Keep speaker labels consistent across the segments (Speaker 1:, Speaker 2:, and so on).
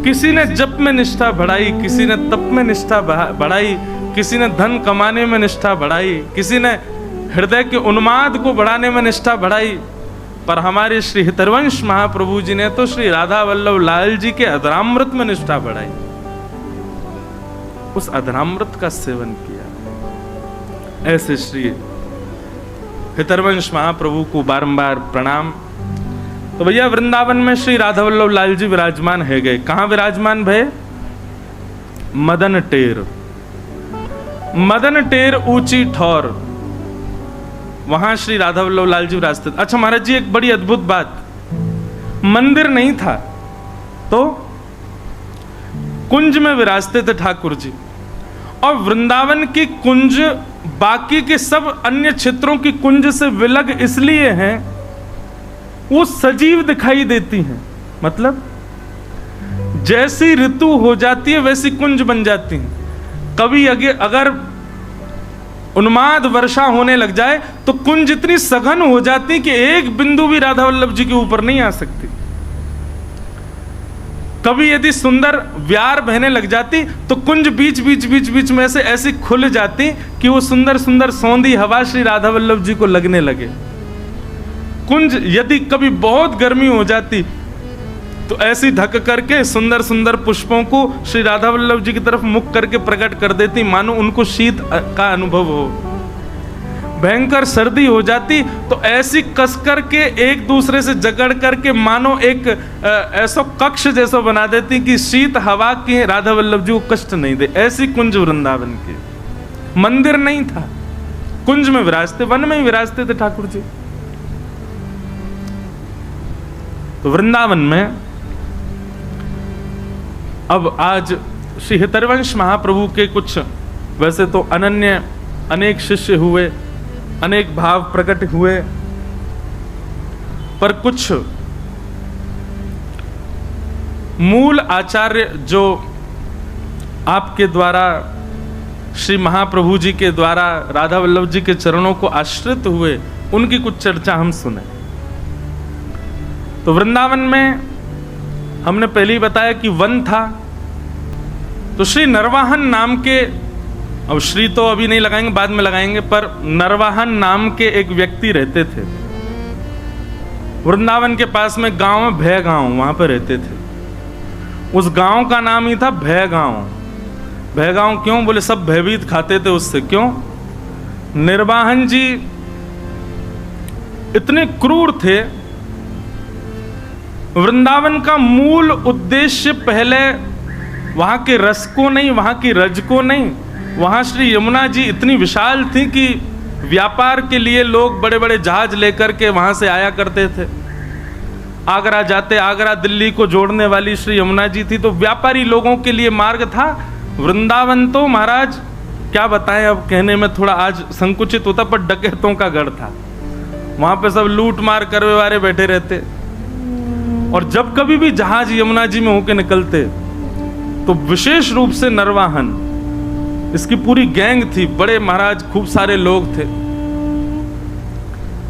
Speaker 1: किसी ने जप में निष्ठा बढ़ाई, किसी ने तप में निष्ठा बढ़ाई, किसी ने धन कमाने में निष्ठा बढ़ाई, किसी ने हृदय के उन्माद को बढ़ाने में निष्ठा बढ़ाई। पर हमारे श्री हितरवंश महाप्रभु जी ने तो श्री राधा वल्लभ लाल जी के अधरामृत में निष्ठा बढ़ाई, उस अधरामृत का सेवन किया। ऐसे श्री हितरवंश महाप्रभु को बारंबार प्रणाम। तो भैया वृंदावन में श्री राधा वल्लभ लाल जी विराजमान है गए। कहां विराजमान भय? मदन टेर, मदन टेर ऊंची ठौर, वहां श्री राधा वल्लभ लाल जी विराजते। अच्छा महाराज जी, एक बड़ी अद्भुत बात, मंदिर नहीं था तो कुंज में विराजते थे ठाकुर जी। और वृंदावन की कुंज बाकी के सब अन्य क्षेत्रों की कुंज से विलग इसलिए हैं, वो सजीव दिखाई देती हैं। मतलब जैसी ऋतु हो जाती है वैसी कुंज बन जाती हैं। कभी अगर उन्माद वर्षा होने लग जाए तो कुंज इतनी सघन हो जाती कि एक बिंदु भी राधा वल्लभ जी के ऊपर नहीं आ सकती। कभी यदि सुंदर व्यार बहने लग जाती तो कुंज बीच बीच में से ऐसी खुल जाती कि वो सुंदर सुंदर सौंधी हवा श्री राधा वल्लभ जी को लगने लगे। कुंज यदि कभी बहुत गर्मी हो जाती तो ऐसी ढक करके सुंदर सुंदर पुष्पों को श्री राधा वल्लभ जी की तरफ मुख करके प्रकट कर देती, मानो उनको शीत का अनुभव हो। भयंकर सर्दी हो जाती तो ऐसी कस करके एक दूसरे से जकड़ करके मानो एक ऐसा कक्ष जैसा बना देती कि शीत हवा की राधा वल्लभ जी को कष्ट नहीं दे। ऐसी कुंज वृंदावन की। मंदिर नहीं था, कुंज में विराजते, वन में ही विराजते थे ठाकुर जी। तो वृंदावन में अब आज श्री हितरवंश महाप्रभु के कुछ वैसे तो अनन्य अनेक शिष्य हुए, अनेक भाव प्रकट हुए, पर कुछ मूल आचार्य जो आपके द्वारा श्री महाप्रभु जी के द्वारा राधा वल्लभ जी के चरणों को आश्रित हुए, उनकी कुछ चर्चा हम सुने। तो वृंदावन में हमने पहले ही बताया कि वन था। तो श्री नरवाहन नाम के, अब श्री तो अभी नहीं लगाएंगे, बाद में लगाएंगे, पर नरवाहन नाम के एक व्यक्ति रहते थे वृंदावन के पास में गांव में, भय गांव, वहां पर रहते थे। उस गांव का नाम ही था भय गांव। भय गांव क्यों? बोले सब भयभीत खाते थे उससे। क्यों? निर्वाहन जी इतने क्रूर थे। वृंदावन का मूल उद्देश्य पहले वहां के रस को नहीं, वहां की रज को नहीं, वहां श्री यमुना जी इतनी विशाल थी कि व्यापार के लिए लोग बड़े बड़े जहाज लेकर के वहां से आया करते थे। आगरा जाते, आगरा दिल्ली को जोड़ने वाली श्री यमुना जी थी, तो व्यापारी लोगों के लिए मार्ग था। वृंदावन तो महाराज क्या बताएं, अब कहने में थोड़ा आज संकुचित होता, पर डकैतों का गढ़ था। वहां पे सब लूट मार करने वाले बैठे रहते। और जब कभी भी जहाज यमुना जी में होके निकलते तो विशेष रूप से नरवाहन, इसकी पूरी गैंग थी, बड़े महाराज खूब सारे लोग थे,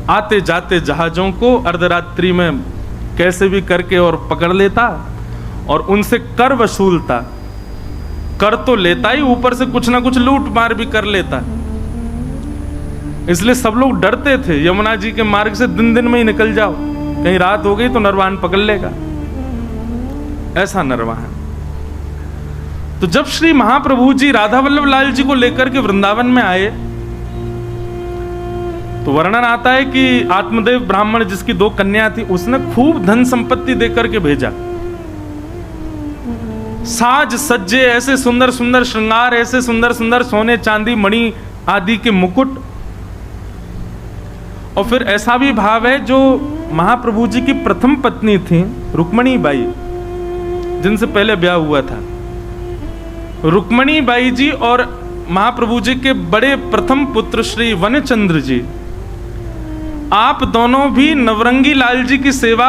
Speaker 1: आते जाते जहाजों को अर्धरात्रि में कैसे भी करके और पकड़ लेता और उनसे कर वसूलता। कर तो लेता ही, ऊपर से कुछ ना कुछ लूट मार भी कर लेता। इसलिए सब लोग डरते थे यमुना जी के मार्ग से दिन दिन में ही निकल जाओ, कहीं रात हो गई तो नरवाहन पकड़ लेगा। ऐसा नरवाहन। तो जब श्री महाप्रभु जी राधा वल्लभ लाल जी को लेकर के वृंदावन में आए तो वर्णन आता है कि आत्मदेव ब्राह्मण जिसकी 2 कन्या थी, उसने खूब धन संपत्ति देकर के भेजा। साज सज्जे, ऐसे सुंदर सुंदर श्रृंगार, ऐसे सुंदर सुंदर सोने चांदी मणि आदि के मुकुट। और फिर ऐसा भी भाव है, जो महाप्रभु जी की प्रथम पत्नी थी रुक्मणी बाई, जिनसे पहले ब्याह हुआ था, रुक्मणी बाई जी और महाप्रभु जी के बड़े प्रथम पुत्र श्री वनचंद्र जी, आप दोनों भी नवरंगी लाल जी की सेवा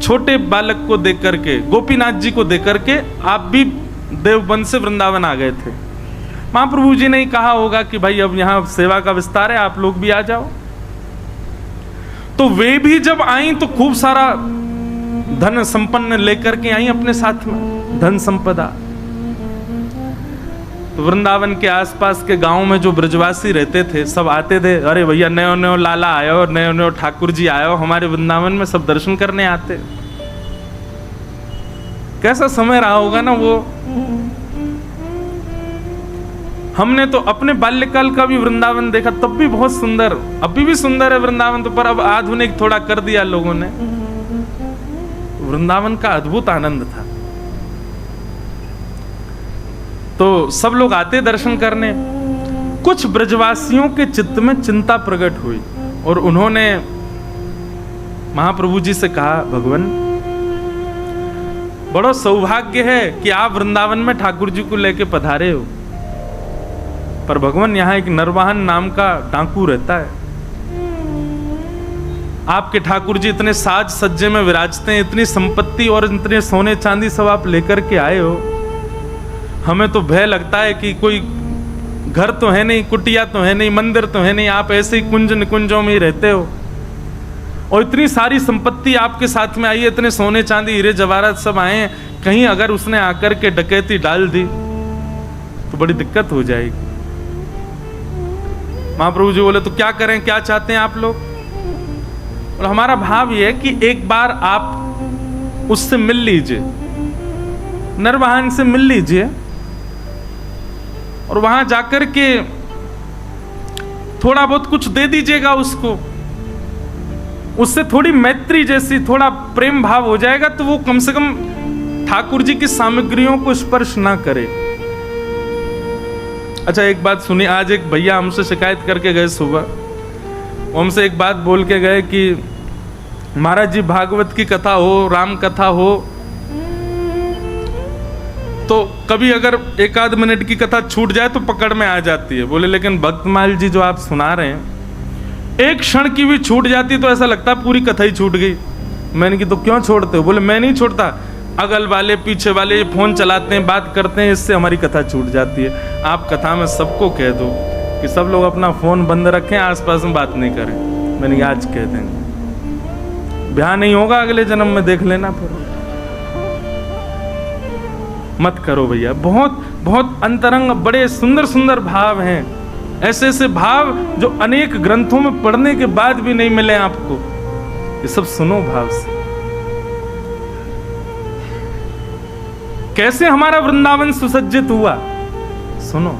Speaker 1: छोटे बालक को देकर के, गोपीनाथ जी को देकर के, आप भी देवबंद से वृंदावन आ गए थे। महाप्रभु जी ने ही कहा होगा कि भाई अब यहां सेवा का विस्तार है, आप लोग भी आ जाओ। तो वे भी जब आई तो खूब सारा धन संपन्न लेकर के आई अपने साथ में, धन संपदा। तो वृंदावन के आसपास के गांव में जो ब्रजवासी रहते थे सब आते थे, अरे भैया नयो नयो लाला आयो, नयो नयो ठाकुर जी आयो हमारे वृंदावन में, सब दर्शन करने आते। कैसा समय रहा होगा ना वो। हमने तो अपने बाल्यकाल का भी वृंदावन देखा, तब भी बहुत सुंदर, अभी भी सुंदर है वृंदावन तो, पर अब आधुनिक थोड़ा कर दिया लोगों ने। वृंदावन का अद्भुत आनंद था। तो सब लोग आते दर्शन करने। कुछ ब्रजवासियों के चित्त में चिंता प्रकट हुई और उन्होंने महाप्रभु जी से कहा, भगवान बड़ा सौभाग्य है कि आप वृंदावन में ठाकुर जी को लेके पधारे हो, पर भगवान यहाँ एक नरवाहन नाम का डाकू रहता है। आपके ठाकुर जी इतने साज सज्जे में विराजते हैं, इतनी संपत्ति और इतने सोने चांदी सब आप लेकर के आए हो, हमें तो भय लगता है कि कोई घर तो है नहीं, कुटिया तो है नहीं, मंदिर तो है नहीं, आप ऐसे ही कुंज निकुंजों में ही रहते हो और इतनी सारी संपत्ति आपके साथ में आई है, इतने सोने चांदी हीरे जवाहरात सब आए हैं, कहीं अगर उसने आकर के डकैती डाल दी तो बड़ी दिक्कत हो जाएगी। महाप्रभु जी बोले, तो क्या करें, क्या चाहते हैं आप लोग? और हमारा भाव यह है कि एक बार आप उससे मिल लीजिए, नरवाहन से मिल लीजिए और वहां जाकर के थोड़ा बहुत कुछ दे दीजिएगा उसको, उससे थोड़ी मैत्री जैसी थोड़ा प्रेम भाव हो जाएगा, तो वो कम से कम ठाकुर जी की सामग्रियों को स्पर्श ना करे। अच्छा एक बात सुनिए, आज एक भैया हमसे शिकायत करके गए सुबह, हमसे एक बात बोल के गए कि महाराज जी भागवत की कथा हो, राम कथा हो, तो कभी अगर एक आध मिनट की कथा छूट जाए तो पकड़ में आ जाती है। बोले लेकिन भक्तमाल जी जो आप सुना रहे हैं, एक क्षण की भी छूट जाती तो ऐसा लगता पूरी कथा ही छूट गई। मैंने की तो क्यों छोड़ते हो? बोले मैं नहीं छोड़ता, अगल वाले पीछे वाले फोन चलाते हैं, बात करते हैं, इससे हमारी कथा छूट जाती है। आप कथा में सबको कह दो कि सब लोग अपना फोन बंद रखें, आसपास में बात नहीं करें। मैंने आज कह देंगे, ब्याह नहीं होगा अगले जन्म में, देख लेना फिर। मत करो भैया। बहुत बहुत अंतरंग बड़े सुंदर सुंदर भाव हैं, ऐसे ऐसे भाव जो अनेक ग्रंथों में पढ़ने के बाद भी नहीं मिले आपको। ये सब सुनो भाव से। कैसे हमारा वृंदावन सुसज्जित हुआ सुनो।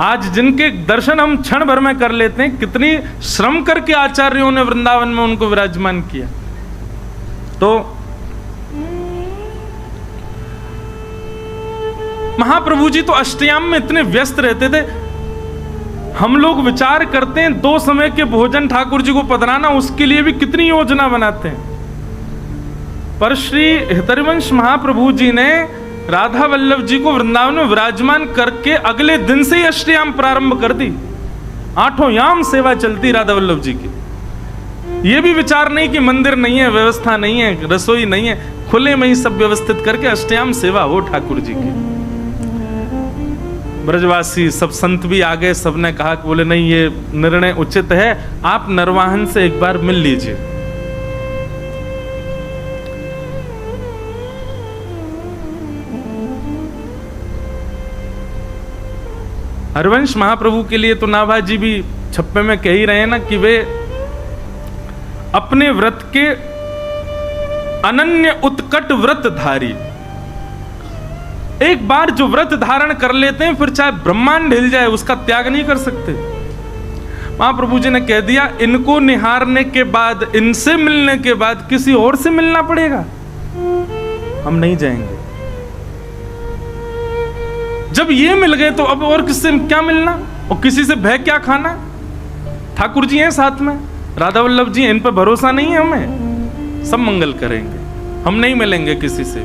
Speaker 1: आज जिनके दर्शन हम क्षण भर में कर लेते हैं, कितनी श्रम करके आचार्यों ने वृंदावन में उनको विराजमान किया। तो महाप्रभु जी तो अष्टयाम में इतने व्यस्त रहते थे, हम लोग विचार करते हैं 2 समय के भोजन ठाकुर जी को पधराना, उसके लिए भी कितनी योजना बनाते हैं। पर श्री हरिवंश महाप्रभु जी ने राधा वल्लभ जी को वृंदावन में विराजमान करके अगले दिन से ही अष्टयाम प्रारंभ कर दी। 8 याम सेवा चलती राधा वल्लभ जी की। ये भी विचार नहीं कि मंदिर नहीं है, व्यवस्था नहीं है, रसोई नहीं है, खुले में ही सब व्यवस्थित करके अष्टयाम सेवा हो ठाकुर जी की। ब्रजवासी सब संत भी आ गए, सबने कहा कि बोले नहीं ये निर्णय उचित है, आप नरवाहन से एक बार मिल लीजिए। हरिवंश महाप्रभु के लिए तो नाभा जी भी छप्पे में कह ही रहे हैं ना कि वे अपने व्रत के अनन्य उत्कट व्रतधारी। एक बार जो व्रत धारण कर लेते हैं, फिर चाहे ब्रह्मांड हिल जाए उसका त्याग नहीं कर सकते। महाप्रभु जी ने कह दिया, इनको निहारने के बाद, इनसे मिलने के बाद किसी और से मिलना पड़ेगा, हम नहीं जाएंगे। जब ये मिल गए तो अब और किससे क्या मिलना और किसी से भय क्या खाना। ठाकुर जी हैं साथ में, राधा वल्लभ जी, इन पर भरोसा नहीं है हमें, सब मंगल करेंगे, हम नहीं मिलेंगे किसी से।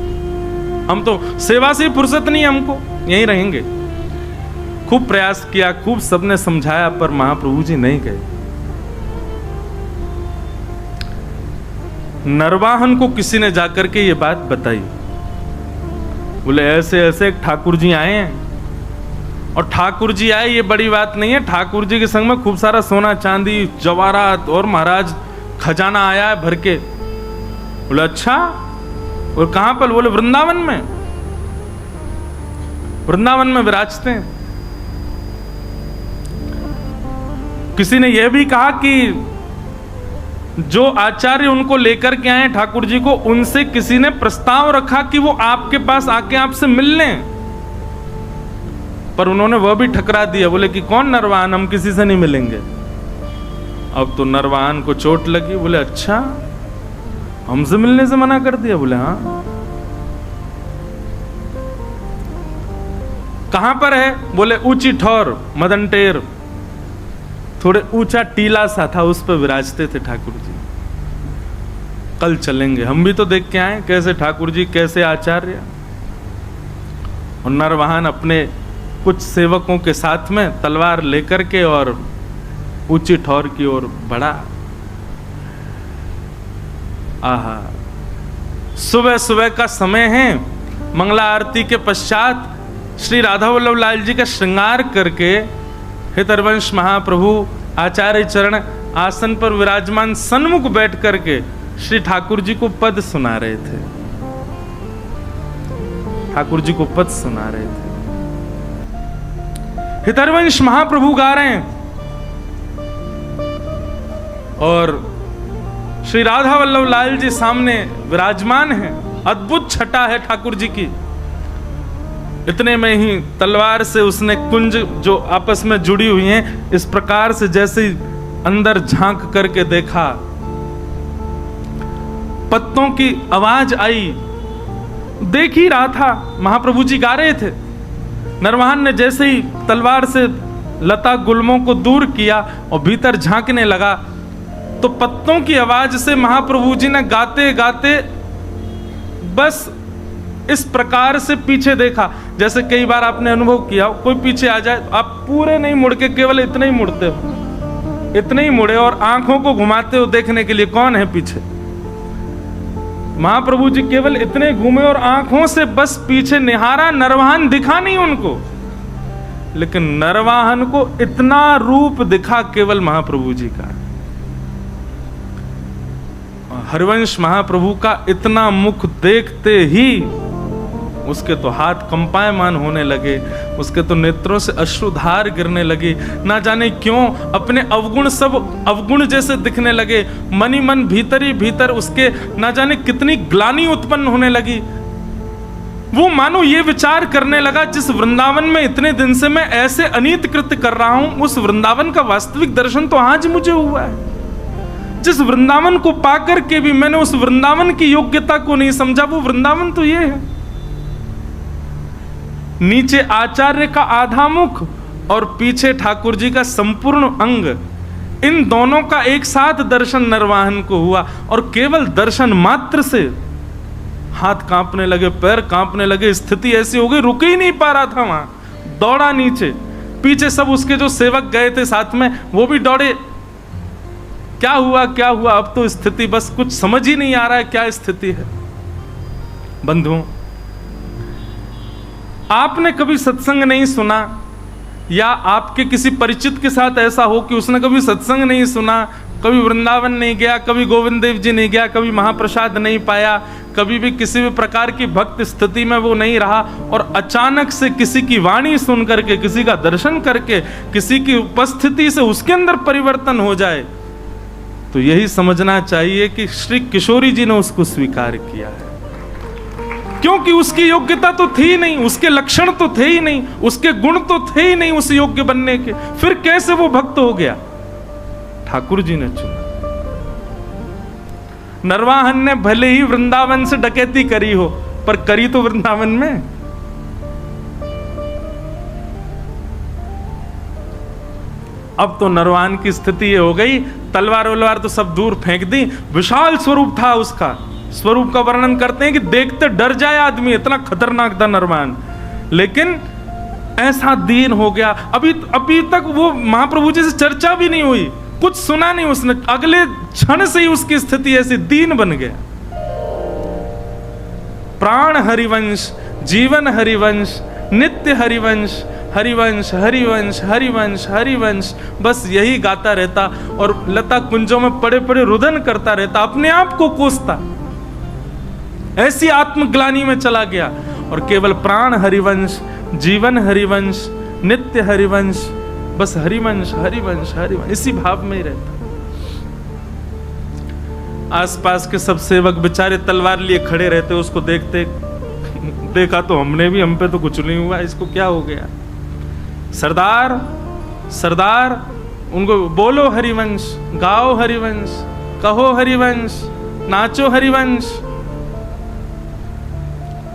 Speaker 1: हम तो सेवा से फुर्सत नहीं, हमको यहीं रहेंगे। खूब प्रयास किया, खूब सबने समझाया, पर महाप्रभु जी नहीं गए। नरवाहन को किसी ने जाकर के ये बात बताई, बोले ऐसे ऐसे ठाकुर जी आए हैं। और ठाकुर जी आए ये बड़ी बात नहीं है, ठाकुर जी के संग में खूब सारा सोना चांदी जवाहरात और महाराज खजाना आया है भर के। बोले अच्छा, और कहां पर? बोले वृंदावन में, वृंदावन में विराजते हैं। किसी ने यह भी कहा कि जो आचार्य उनको लेकर के आए ठाकुर जी को, उनसे किसी ने प्रस्ताव रखा कि वो आपके पास आके आपसे मिल लें, पर उन्होंने वह भी ठकरा दिया। बोले कि कौन नरवाहन, हम किसी से नहीं मिलेंगे। अब तो नरवाहन को चोट लगी। बोले अच्छा, हमसे मिलने से मना कर दिया? बोले हाँ। कहां पर है? बोले ऊंची ठौर, मदन टेर, थोड़े ऊंचा टीला सा था, उस पर विराजते थे ठाकुर जी। कल चलेंगे, हम भी तो देख के आए कैसे ठाकुर जी, कैसे आचार्य। और नरवाहन अपने कुछ सेवकों के साथ में तलवार लेकर के और ऊंची ठौर की ओर बढ़ा। आहा, सुबह सुबह का समय है, मंगला आरती के पश्चात श्री राधा वल्लभ लाल जी का श्रृंगार करके हितरवंश महाप्रभु आचार्य चरण आसन पर विराजमान सन्मुख बैठ करके श्री ठाकुर जी को पद सुना रहे थे। ठाकुर जी को पद सुना रहे थे। हितरवंश महाप्रभु गा रहे हैं और श्री राधा वल्लभ लाल जी सामने विराजमान हैं। अद्भुत छटा है ठाकुर जी की। इतने में ही तलवार से उसने कुंज जो आपस में जुड़ी हुई हैं, इस प्रकार से जैसे अंदर झांक करके देखा, पत्तों की आवाज आई। देख ही रहा था, महाप्रभु जी गा रहे थे। नरवाहन ने जैसे ही तलवार से लता गुल्मों को दूर किया और भीतर झांकने लगा, तो पत्तों की आवाज से महाप्रभु जी ने गाते गाते बस इस प्रकार से पीछे देखा। जैसे कई बार आपने अनुभव किया, कोई पीछे आ जाए तो आप पूरे नहीं मुड़ के केवल इतने ही मुड़ते हो, इतने ही मुड़े और आंखों को घुमाते हो देखने के लिए कौन है पीछे। महाप्रभु जी केवल इतने घूमे और आंखों से बस पीछे निहारा। नरवाहन दिखा नहीं उनको, लेकिन नरवाहन को इतना रूप दिखा केवल महाप्रभु जी का। हरिवंश महाप्रभु का इतना मुख देखते ही उसके तो हाथ कंपायमान होने लगे, उसके तो नेत्रों से अश्रुधार गिरने लगी। ना जाने क्यों अपने अवगुण सब अवगुण जैसे दिखने लगे। मनी मन भीतर ही भीतर उसके ना जाने कितनी ग्लानि उत्पन्न होने लगी। वो मानो ये विचार करने लगा, जिस वृंदावन में इतने दिन से मैं ऐसे अनीत कृत्य कर रहा हूं, उस वृंदावन का वास्तविक दर्शन तो आज मुझे हुआ है। जिस वृंदावन को पाकर के भी मैंने उस वृंदावन की योग्यता को नहीं समझा, वो वृंदावन तो ये है। नीचे आचार्य का आधा मुख और पीछे ठाकुर जी का संपूर्ण अंग, इन दोनों का एक साथ दर्शन नरवाहन को हुआ। और केवल दर्शन मात्र से हाथ कांपने लगे, पैर कांपने लगे, स्थिति ऐसी हो गई रुक ही नहीं पा रहा था वहां। दौड़ा नीचे, पीछे सब उसके जो सेवक गए थे साथ में वो भी दौड़े। क्या हुआ क्या हुआ, अब तो स्थिति बस कुछ समझ ही नहीं आ रहा है क्या स्थिति है। बंधुओं, आपने कभी सत्संग नहीं सुना, या आपके किसी परिचित के साथ ऐसा हो कि उसने कभी सत्संग नहीं सुना, कभी वृंदावन नहीं गया, कभी गोविंद देव जी नहीं गया, कभी महाप्रसाद नहीं पाया, कभी भी किसी भी प्रकार की भक्त स्थिति में वो नहीं रहा, और अचानक से किसी की वाणी सुन करके, किसी का दर्शन करके, किसी की उपस्थिति से उसके अंदर परिवर्तन हो जाए, तो यही समझना चाहिए कि श्री किशोरी जी ने उसको स्वीकार किया है। क्योंकि उसकी योग्यता तो थी ही नहीं, उसके लक्षण तो थे ही नहीं, उसके गुण तो थे ही नहीं उस योग्य बनने के, फिर कैसे वो भक्त हो गया? ठाकुर जी ने चुना। नरवाहन ने भले ही वृंदावन से डकैती करी हो, पर करी तो वृंदावन में। अब तो नरवाहन की स्थिति ये हो गई, तलवार वलवार तो सब दूर फेंक दी। विशाल स्वरूप था उसका, स्वरूप का वर्णन करते हैं कि देखते डर जाए आदमी, इतना खतरनाक था नरवाहन। लेकिन ऐसा दीन हो गया, अभी तक वो महाप्रभु जी से चर्चा भी नहीं हुई, कुछ सुना नहीं उसने, अगले क्षण से ही उसकी स्थिति ऐसी दीन बन गया। प्राण हरिवंश, जीवन हरिवंश, नित्य हरिवंश, हरिवंश हरिवंश हरिवंश हरिवंश, बस यही गाता रहता और लता कुंजों में पड़े पड़े रुदन करता रहता, अपने आप को कोसता। ऐसी आत्मग्लानि में चला गया और केवल प्राण हरिवंश, जीवन हरिवंश, नित्य हरिवंश, बस हरिवंश हरिवंश हरिवंश, इसी भाव में ही रहता। आसपास के सब सेवक बेचारे तलवार लिए खड़े रहते, उसको देखते, देखा तो हमने भी, हम पे तो कुछ नहीं हुआ, इसको क्या हो गया। सरदार सरदार, उनको बोलो हरिवंश, गाओ हरिवंश, कहो हरिवंश, नाचो हरिवंश।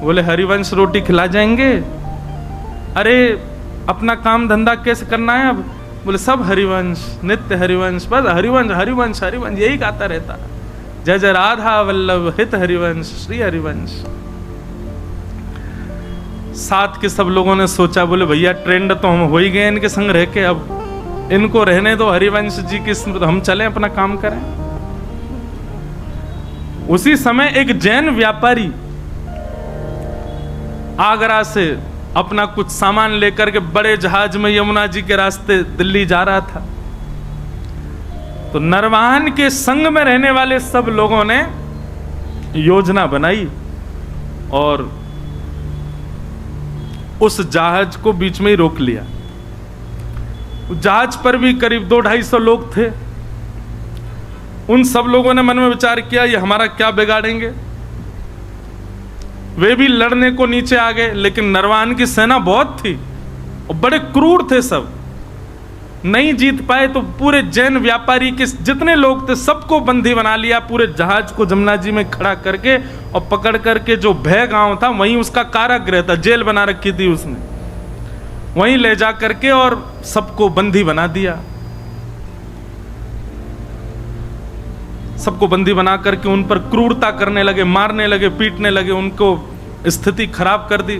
Speaker 1: बोले हरिवंश रोटी खिला जाएंगे? अरे अपना काम धंधा कैसे करना है अब? बोले सब हरिवंश, नित्य हरिवंश, बस हरिवंश हरिवंश हरिवंश, यही गाता रहता। जय जय राधा वल्लभ हित हरिवंश, श्री हरिवंश। साथ के सब लोगों ने सोचा, बोले भैया ट्रेंड तो हम हो ही गए इनके संग रह के, अब इनको रहने दो, हरिवंश जी की स्मृति, हम चलें अपना काम करें। उसी समय एक जैन व्यापारी आगरा से अपना कुछ सामान लेकर के बड़े जहाज में यमुना जी के रास्ते दिल्ली जा रहा था। तो नरवाहन के संग में रहने वाले सब लोगों ने योजना बनाई और उस जहाज को बीच में ही रोक लिया। जहाज पर भी करीब 200-250 लोग थे। उन सब लोगों ने मन में विचार किया, ये हमारा क्या बिगाड़ेंगे। वे भी लड़ने को नीचे आ गए, लेकिन नरवाहन की सेना बहुत थी और बड़े क्रूर थे सब, नहीं जीत पाए। तो पूरे जैन व्यापारी के जितने लोग थे सबको बंदी बना लिया, पूरे जहाज को जमुना जी में खड़ा करके और पकड़ करके जो भय गांव था वहीं उसका कारागृह था, जेल बना रखी थी उसने, वहीं ले जा करके और सबको बंदी बना दिया। सबको बंदी बना करके उन पर क्रूरता करने लगे, मारने लगे, पीटने लगे, उनको स्थिति खराब कर दी।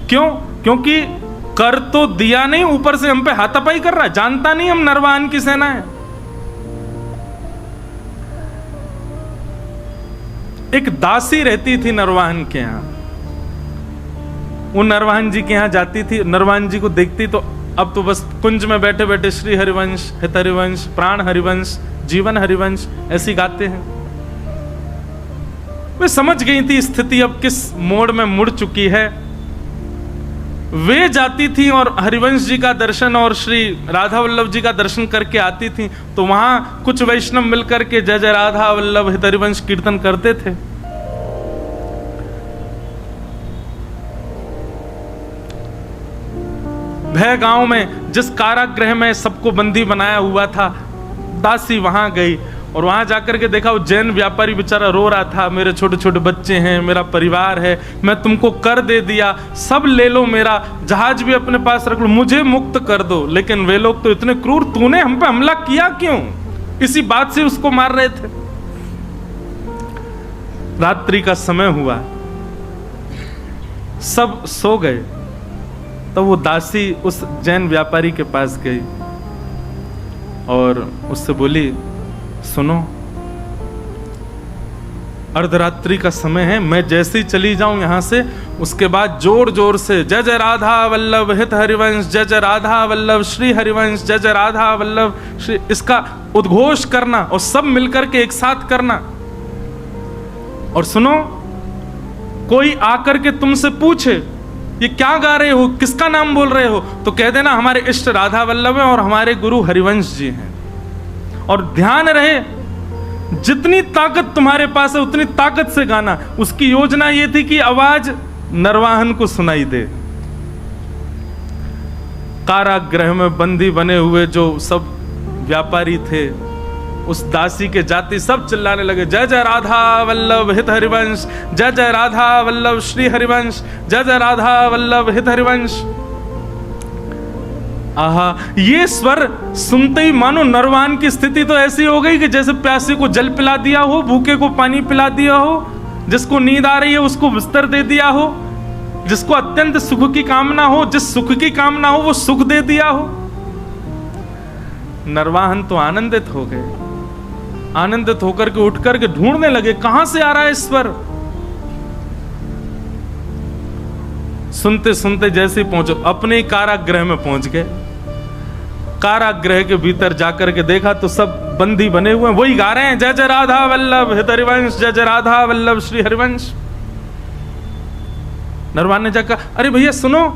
Speaker 1: क्यों? क्योंकि कर तो दिया नहीं, ऊपर से हम पे हाथापाई कर रहा है, जानता नहीं हम नरवाहन की सेना है। एक दासी रहती थी नरवाहन के यहां, वो नरवाहन जी के यहां जाती थी, नरवाहन जी को देखती तो अब तो बस कुंज में बैठे बैठे श्री हरिवंश, हित हरिवंश, प्राण हरिवंश, जीवन हरिवंश ऐसी गाते हैं। वे समझ गई थी स्थिति अब किस मोड़ में मुड़ चुकी है। वे जाती थी और हरिवंश जी का दर्शन और श्री राधा वल्लभ जी का दर्शन करके आती थी, तो वहां कुछ वैष्णव मिलकर के जय जय राधा वल्लभ हित हरिवंश कीर्तन करते थे। भय गांव में जिस कारागृह में सबको बंदी बनाया हुआ था, दासी वहां गई और वहां जाकर के देखा वो जैन व्यापारी बेचारा रो रहा था, मेरे छोटे छोटे बच्चे हैं, मेरा परिवार है, मैं तुमको कर दे दिया, सब ले लो, मेरा जहाज भी अपने पास रख लो, मुझे मुक्त कर दो। लेकिन वे लोग तो इतने क्रूर, तूने हम पे हमला किया क्यों? इसी बात से उसको मार रहे थे। रात्रि का समय हुआ, सब सो गए, तो वो दासी उस जैन व्यापारी के पास गई और उससे बोली, सुनो, अर्धरात्रि का समय है, मैं जैसे ही चली जाऊं यहां से, उसके बाद जोर जोर से जय जय राधा वल्लभ हित हरिवंश, जय जय राधा वल्लभ श्री हरिवंश, जय जय राधा वल्लभ श्री, इसका उद्घोष करना और सब मिलकर के एक साथ करना। और सुनो, कोई आकर के तुमसे पूछे ये क्या गा रहे हो, किसका नाम बोल रहे हो, तो कह देना हमारे इष्ट राधा वल्लभ हैं और हमारे गुरु हरिवंश जी हैं। और ध्यान रहे, जितनी ताकत तुम्हारे पास है उतनी ताकत से गाना। उसकी योजना ये थी कि आवाज नरवाहन को सुनाई दे। कारागृह में बंदी बने हुए जो सब व्यापारी थे, उस दासी के जाति सब चिल्लाने लगे, जय जय राधा वल्लभ हित हरिवंश, जय जय राधा वल्लभ श्री हरिवंश, जय जय राधा वल्लभ हित हरिवंश। आहा, ये स्वर सुनते ही मानो नरवाहन की स्थिति तो ऐसी हो गई कि जैसे प्यासे को जल पिला दिया हो, भूखे को पानी पिला दिया हो, जिसको नींद आ रही है उसको बिस्तर दे दिया हो, जिसको अत्यंत सुख की कामना हो, जिस सुख की कामना हो वो सुख दे दिया हो। नरवाहन तो आनंदित हो गए, आनंदित होकर के उठ करके ढूंढने लगे कहां से आ रहा है स्वर। सुनते सुनते जैसे पहुंचो, अपने कारागृह में पहुंच गए। कारागृह के भीतर जाकर के देखा तो सब बंदी बने हुए हैं, वही गा रहे हैं जय जय राधा वल्लभ हित हरिवंश, जय जय राधा वल्लभ श्री हरिवंश। नरवान ने जाकर, अरे भैया सुनो,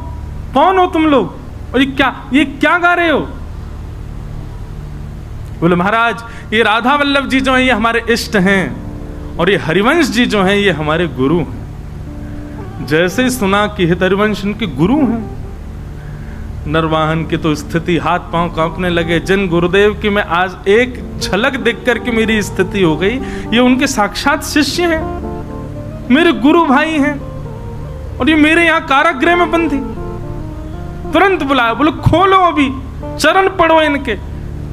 Speaker 1: कौन हो तुम लोग और ये क्या गा रहे हो? बोले महाराज ये राधा वल्लभ जी जो हैं ये हमारे इष्ट हैं, और ये हरिवंश जी जो हैं ये हमारे गुरु हैं। जैसे ही सुना कि हित हरिवंश इनके गुरु हैं, नरवाहन की तो स्थिति, हाथ पांव कांपने लगे। जिन गुरुदेव की मैं आज एक झलक देख करके मेरी स्थिति हो गई, ये उनके साक्षात शिष्य हैं, मेरे गुरु भाई हैं, और ये मेरे यहां कारागृह में बंदी। तुरंत बुलाया, बोले खोलो, अभी चरण पढ़ो, इनके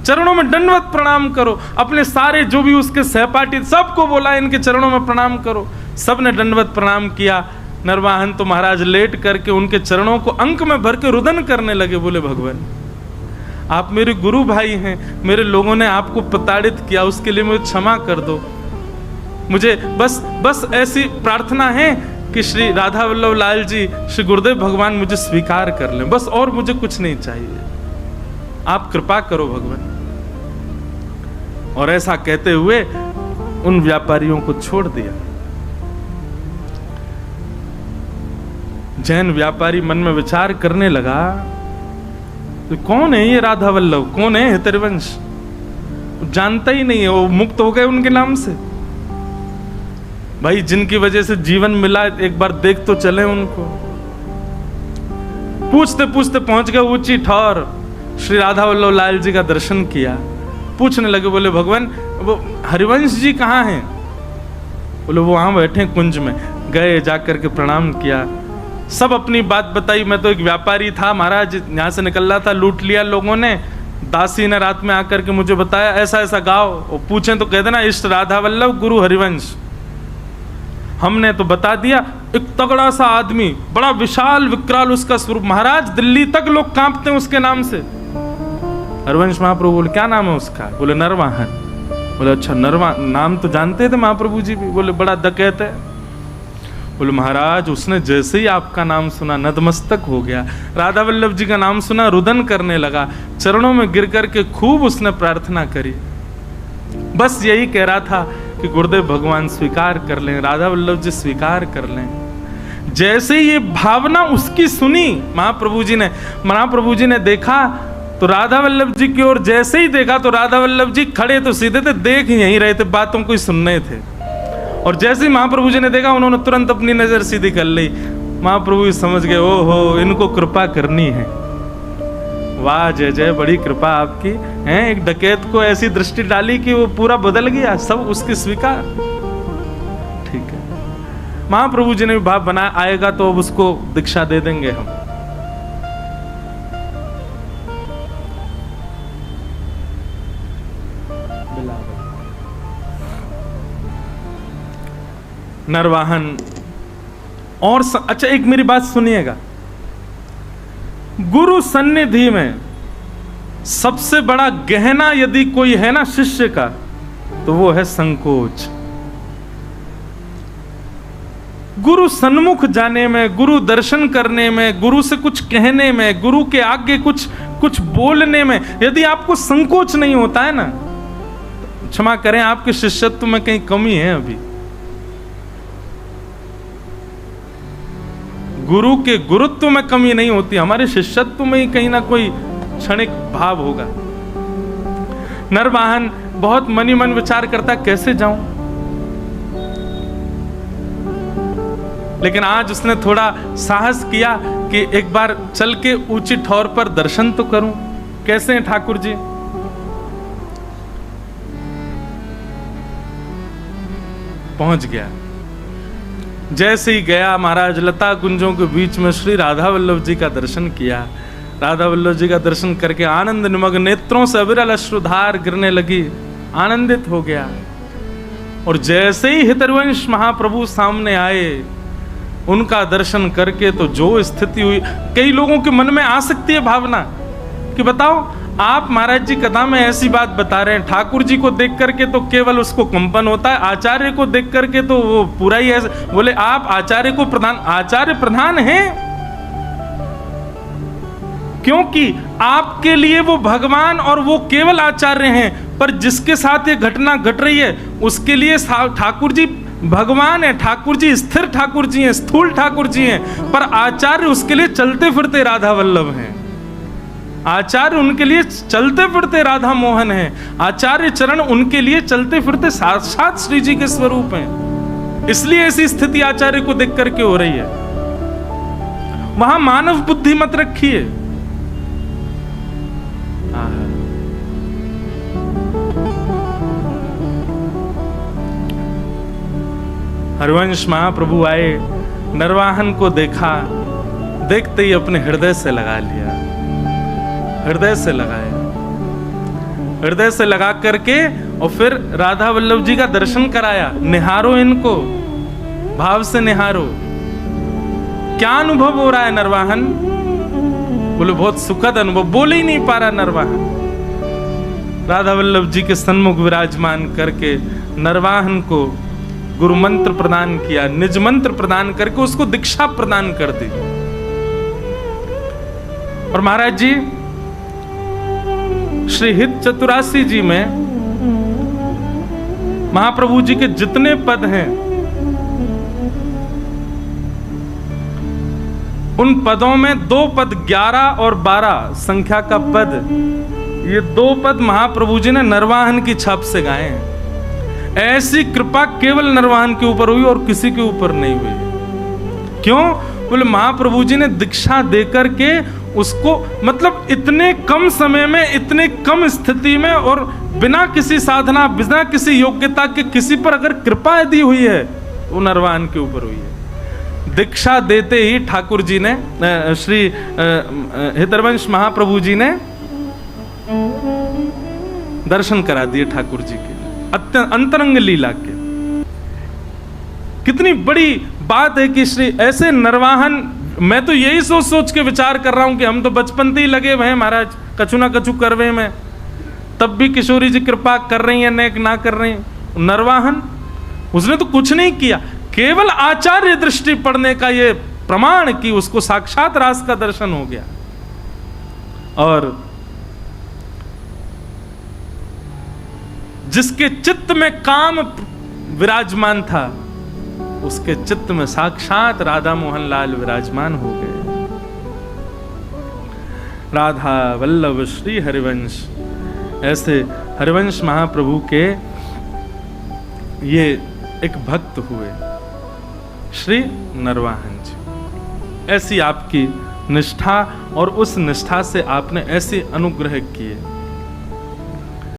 Speaker 1: चरणों में दंडवत प्रणाम करो। अपने सारे जो भी उसके सहपाठी सबको बोला इनके चरणों में प्रणाम करो। सबने दंडवत प्रणाम किया। नरवाहन तो महाराज लेट करके उनके चरणों को अंक में भर के रुदन करने लगे। बोले भगवान आप मेरे गुरु भाई हैं, मेरे लोगों ने आपको प्रताड़ित किया, उसके लिए मुझे क्षमा कर दो। मुझे बस ऐसी प्रार्थना है कि श्री राधा वल्लभ लाल जी, श्री गुरुदेव भगवान मुझे स्वीकार कर लें, बस और मुझे कुछ नहीं चाहिए, आप कृपा करो भगवान। और ऐसा कहते हुए उन व्यापारियों को छोड़ दिया। जैन व्यापारी मन में विचार करने लगा, तो कौन है ये राधा वल्लभ, कौन है हित हरिवंश? जानता ही नहीं है, वो मुक्त हो गए उनके नाम से। भाई जिनकी वजह से जीवन मिला, एक बार देख तो चले उनको। पूछते पूछते पहुंच गए ऊंची ठौर, श्री राधा वल्लभ लाल जी का दर्शन किया। पूछने लगे, बोले भगवान वो हरिवंश जी कहाँ हैं? बोले वो वहां बैठे कुंज में। गए, जाकर के प्रणाम किया, सब अपनी बात बताई। मैं तो एक व्यापारी था महाराज, यहाँ से निकल रहा था, लूट लिया लोगों ने। दासी ने रात में आकर के मुझे बताया ऐसा ऐसा गाओ, और पूछे तो कह देना इष्ट राधा वल्लभ गुरु हरिवंश। हमने तो बता दिया। एक तगड़ा सा आदमी, बड़ा विशाल विकराल उसका स्वरूप, महाराज दिल्ली तक लोग कांपते हैं उसके नाम से। हरिवंश महाप्रभु बोले क्या नाम है उसका? बोले नरवाहन। बोले अच्छा नरवाहन, नाम तो जानते थे महाप्रभु जी भी। बोले बड़ा डकैत है। बोले महाराज उसने जैसे ही आपका नाम सुना नतमस्तक हो गया, राधा वल्लभ जी का नाम सुना रुदन करने लगा, चरणों में गिर करके खूब उसने प्रार्थना करी। बस यही कह रहा था कि गुरुदेव भगवान स्वीकार कर लें, राधा वल्लभ जी स्वीकार कर लें। जैसे ये भावना उसकी सुनी महाप्रभु जी ने देखा तो राधा वल्लभ जी की ओर जैसे ही देखा तो राधा वल्लभ जी खड़े तो सीधे थे, देख यहीं रहे थे, बातों को ही सुन रहे थे। और जैसे ही महाप्रभु जी ने देखा उन्होंने तुरंत अपनी नजर सीधी कर ली। महाप्रभु समझ गए, ओहो इनको कृपा करनी है। वाह जय जय, बड़ी कृपा आपकी है। एक डकैत को ऐसी दृष्टि डाली कि वो पूरा बदल गया, सब उसकी स्वीकार। ठीक है, महाप्रभु जी ने भी भाव बनाया, आएगा तो अब उसको दीक्षा दे देंगे हम। नरवाहन और अच्छा एक मेरी बात सुनिएगा, गुरु सन्निधि में सबसे बड़ा गहना यदि कोई है ना शिष्य का, तो वो है संकोच। गुरु सन्मुख जाने में, गुरु दर्शन करने में, गुरु से कुछ कहने में, गुरु के आगे कुछ बोलने में यदि आपको संकोच नहीं होता है ना, तो क्षमा करें आपके शिष्यत्व में कहीं कमी है अभी। गुरु के गुरुत्व में कमी नहीं होती, हमारे शिष्यत्व में ही कहीं ना कोई क्षणिक भाव होगा। नरवाहन बहुत मनी मन विचार करता कैसे जाऊं, लेकिन आज उसने थोड़ा साहस किया कि एक बार चल के ऊंची ठौर पर दर्शन तो करूं। कैसे हैं ठाकुर जी? पहुंच गया। जैसे ही गया महाराज, लता कुंजों के बीच में श्री राधा वल्लभ जी का दर्शन किया। राधा वल्लभ जी का दर्शन करके आनंद निमग्न नेत्रों से अविरल अश्रुधार गिरने लगी, आनंदित हो गया। और जैसे ही हित हरिवंश महाप्रभु सामने आए, उनका दर्शन करके तो जो स्थिति हुई, कई लोगों के मन में आ सकती है भावना कि बताओ आप महाराज जी कथा में ऐसी बात बता रहे हैं, ठाकुर जी को देख करके तो केवल उसको कंपन होता है, आचार्य को देख करके तो वो पूरा ही ऐसे। बोले आप आचार्य प्रधान हैं, क्योंकि आपके लिए वो भगवान और वो केवल आचार्य हैं, पर जिसके साथ ये घटना घट रही है उसके लिए ठाकुर जी भगवान है, ठाकुर जी स्थिर ठाकुर जी हैं, स्थूल ठाकुर जी हैं, पर आचार्य उसके लिए चलते फिरते राधा वल्लभ हैं। आचार्य उनके लिए चलते फिरते राधा मोहन हैं। आचार्य चरण उनके लिए चलते फिरते साक्षात श्री जी के स्वरूप हैं। इसलिए ऐसी स्थिति आचार्य को देख करके हो रही है। वहां मानव बुद्धि मत रखिए। हरिवंश महाप्रभु आए, नरवाहन को देखा, देखते ही अपने हृदय से लगा लिया, हृदय से लगाया, हृदय से लगा करके और फिर राधा वल्लभ जी का दर्शन कराया। निहारो इनको, भाव से निहारो। क्या अनुभव हो रहा है नरवाहन? बोले बहुत सुखद अनुभव। बोल ही नहीं पा रहा नरवाहन। राधा वल्लभ जी के सन्मुख विराजमान करके नरवाहन को गुरु मंत्र प्रदान किया, निज मंत्र प्रदान करके उसको दीक्षा प्रदान कर दी। और महाराज जी श्री हित चतुरासी जी में महाप्रभु जी के जितने पद हैं उन पदों में 2 पद 11 और 12 संख्या का पद, ये 2 पद महाप्रभु जी ने नरवाहन की छाप से गाए हैं। ऐसी कृपा केवल नरवाहन के ऊपर हुई और किसी के ऊपर नहीं हुई। क्यों? बोले महाप्रभु जी ने दीक्षा देकर के उसको, मतलब इतने कम समय में, इतने कम स्थिति में और बिना किसी साधना, बिना किसी योग्यता के किसी पर अगर कृपा यदि हुई है वो नरवाहन के ऊपर हुई है। दीक्षा देते ही ठाकुर जी ने, श्री हितरवंश महाप्रभु जी ने दर्शन करा दिए ठाकुर जी के अत्यंत अंतरंग लीला के। कितनी बड़ी बात है कि श्री ऐसे नरवाहन, मैं तो यही सोच सोच के विचार कर रहा हूं कि हम तो बचपन से ही लगे हुए हैं महाराज कछु ना कछु करवे में, तब भी किशोरी जी कृपा कर रही है ना कर रही है। नरवाहन उसने तो कुछ नहीं किया, केवल आचार्य दृष्टि पड़ने का ये प्रमाण कि उसको साक्षात रास का दर्शन हो गया। और जिसके चित्त में काम विराजमान था उसके चित्त में साक्षात राधा मोहन लाल विराजमान हो गए। राधा वल्लभ श्री हरिवंश, ऐसे हरिवंश महाप्रभु के ये एक भक्त हुए श्री नरवाहन जी। ऐसी आपकी निष्ठा और उस निष्ठा से आपने ऐसे अनुग्रह किए।